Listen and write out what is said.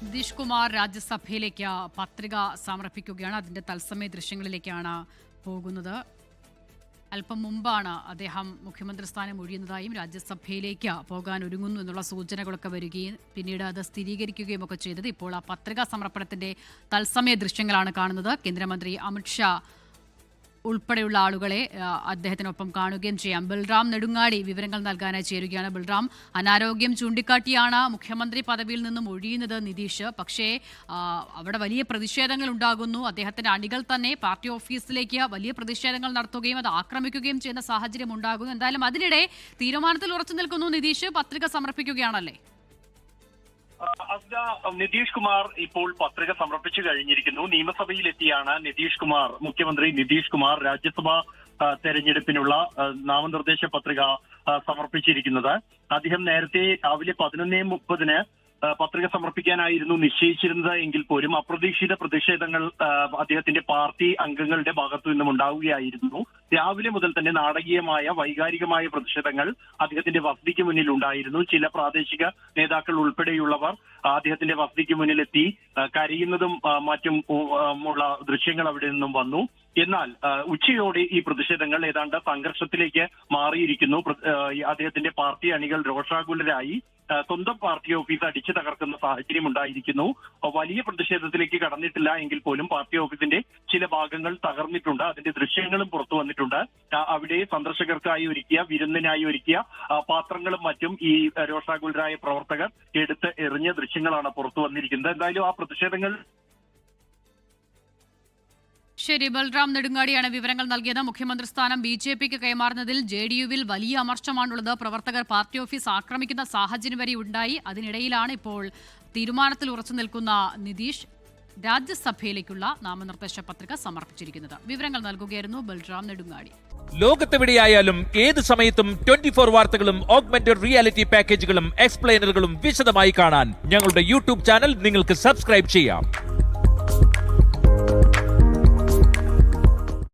നിതീഷ് കുമാർ രാജ്യസഭയിലേക്ക് പത്രിക സമർപ്പിക്കുകയാണ്. അതിന്റെ തത്സമയ ദൃശ്യങ്ങളിലേക്കാണ് പോകുന്നത്. അല്പം മുമ്പാണ് അദ്ദേഹം മുഖ്യമന്ത്രി സ്ഥാനം ഒഴിയുന്നതായും രാജ്യസഭയിലേക്ക് പോകാൻ ഒരുങ്ങുന്നു എന്നുള്ള സൂചനകളൊക്കെ വരികയും പിന്നീട് അത് സ്ഥിരീകരിക്കുകയും ഒക്കെ ചെയ്തത്. ഇപ്പോൾ ആ പത്രികാ സമർപ്പണത്തിന്റെ തത്സമയ ദൃശ്യങ്ങളാണ് കാണുന്നത്. കേന്ദ്രമന്ത്രി അമിത്ഷാ ഉൾപ്പെടെയുള്ള ആളുകളെ അദ്ദേഹത്തിനൊപ്പം കാണുകയും ചെയ്യാം. ബൽറാം നെടുങ്ങാടി വിവരങ്ങൾ നൽകാനായി ചേരുകയാണ്. ബൽറാം, അനാരോഗ്യം ചൂണ്ടിക്കാട്ടിയാണ് മുഖ്യമന്ത്രി പദവിയിൽ നിന്നും ഒഴിയുന്നത് നിതീഷ്. പക്ഷേ അവിടെ വലിയ പ്രതിഷേധങ്ങൾ ഉണ്ടാകുന്നു. അദ്ദേഹത്തിന്റെ അണികൾ തന്നെ പാർട്ടി ഓഫീസിലേക്ക് വലിയ പ്രതിഷേധങ്ങൾ നടത്തുകയും അത് ആക്രമിക്കുകയും ചെയ്യുന്ന സാഹചര്യം ഉണ്ടാകുന്നു. എന്തായാലും അതിനിടെ തീരുമാനത്തിൽ ഉറച്ചു നിൽക്കുന്നു നിതീഷ്, പത്രിക സമർപ്പിക്കുകയാണല്ലേ? നിതീഷ് കുമാർ ഇപ്പോൾ പത്രിക സമർപ്പിച്ചു കഴിഞ്ഞിരിക്കുന്നു. നിയമസഭയിലെത്തിയാണ് മുഖ്യമന്ത്രി നിതീഷ് കുമാർ രാജ്യസഭാ തെരഞ്ഞെടുപ്പിനുള്ള നാമനിർദ്ദേശ പത്രിക സമർപ്പിച്ചിരിക്കുന്നത്. അദ്ദേഹം നേരത്തെ രാവിലെ 11:30 പത്രിക സമർപ്പിക്കാനായിരുന്നു നിശ്ചയിച്ചിരുന്നത് എങ്കിൽ പോലും അപ്രതീക്ഷിത പ്രതിഷേധങ്ങൾ അദ്ദേഹത്തിന്റെ പാർട്ടി അംഗങ്ങളുടെ ഭാഗത്തു നിന്നും ഉണ്ടാവുകയായിരുന്നു. രാവിലെ മുതൽ തന്നെ നാടകീയമായ വൈകാരികമായ പ്രതിഷേധങ്ങൾ അദ്ദേഹത്തിന്റെ വസതിക്ക് മുന്നിൽ ഉണ്ടായിരുന്നു. ചില പ്രാദേശിക നേതാക്കൾ ഉൾപ്പെടെയുള്ളവർ അദ്ദേഹത്തിന്റെ വസതിക്ക് മുന്നിലെത്തി കരയുന്നതും മറ്റും ഉള്ള ദൃശ്യങ്ങൾ അവിടെ നിന്നും വന്നു. എന്നാൽ ഉച്ചയോടെ ഈ പ്രതിഷേധങ്ങൾ ഏതാണ്ട് സംഘർഷത്തിലേക്ക് മാറിയിരിക്കുന്നു. അദ്ദേഹത്തിന്റെ പാർട്ടി അണികൾ രോഷാകുലരായി സ്വന്തം പാർട്ടി ഓഫീസ് അടിച്ചു തകർക്കുന്ന സാഹചര്യം ഉണ്ടായിരിക്കുന്നു. വലിയ പ്രതിഷേധത്തിലേക്ക് കടന്നിട്ടില്ല എങ്കിൽ പോലും പാർട്ടി ഓഫീസിന്റെ ചില ഭാഗങ്ങൾ തകർന്നിട്ടുണ്ട്. അതിന്റെ ദൃശ്യങ്ങളും പുറത്തു വന്നിട്ടുണ്ട്. അവിടെ സന്ദർശകർക്കായി വിരുന്നിനായി ഒരുക്കിയ പാത്രങ്ങളും മറ്റും ഈ രോഷാകുലരായ പ്രവർത്തകർ എടുത്ത് എറിഞ്ഞ ദൃശ്യങ്ങളാണ് പുറത്തു വന്നിരിക്കുന്നത്. എന്തായാലും ആ പ്രതിഷേധങ്ങൾ ശരി, ബൽറാം നെടുങ്ങാടിയാണ് വിവരങ്ങൾ നൽകിയത്. മുഖ്യമന്ത്രി സ്ഥാനം BJPക്ക് കൈമാറുന്നതിൽ JDUവിൽ വലിയ അമർഷമാണുള്ളത്. പ്രവർത്തകർ പാർട്ടി ഓഫീസ് ആക്രമിക്കുന്ന സാഹചര്യം വരെ ഉണ്ടായി. അതിനിടയിലാണ് ഇപ്പോൾ തീരുമാനത്തിൽ ഉറച്ചു നിൽക്കുന്ന നിതീഷ് രാജ്യസഭയിലേക്കുള്ള നാമനിർദ്ദേശ പത്രിക സമർപ്പിച്ചിരിക്കുന്നത്. വിവരങ്ങൾ നൽകുകയായിരുന്നു ബൽറാം നെടുങ്ങാടി. ലോകത്തെവിടെയായാലും ഏത് സമയത്തും 24 വാർത്തകളും ഓഗ്മെന്റഡ് റിയാലിറ്റി പാക്കേജുകളും എക്സ്പ്ലെയിനറുകളും വിശദമായി കാണാൻ ഞങ്ങളുടെ YouTube ചാനൽ നിങ്ങൾക്ക് സബ്സ്ക്രൈബ് ചെയ്യാം.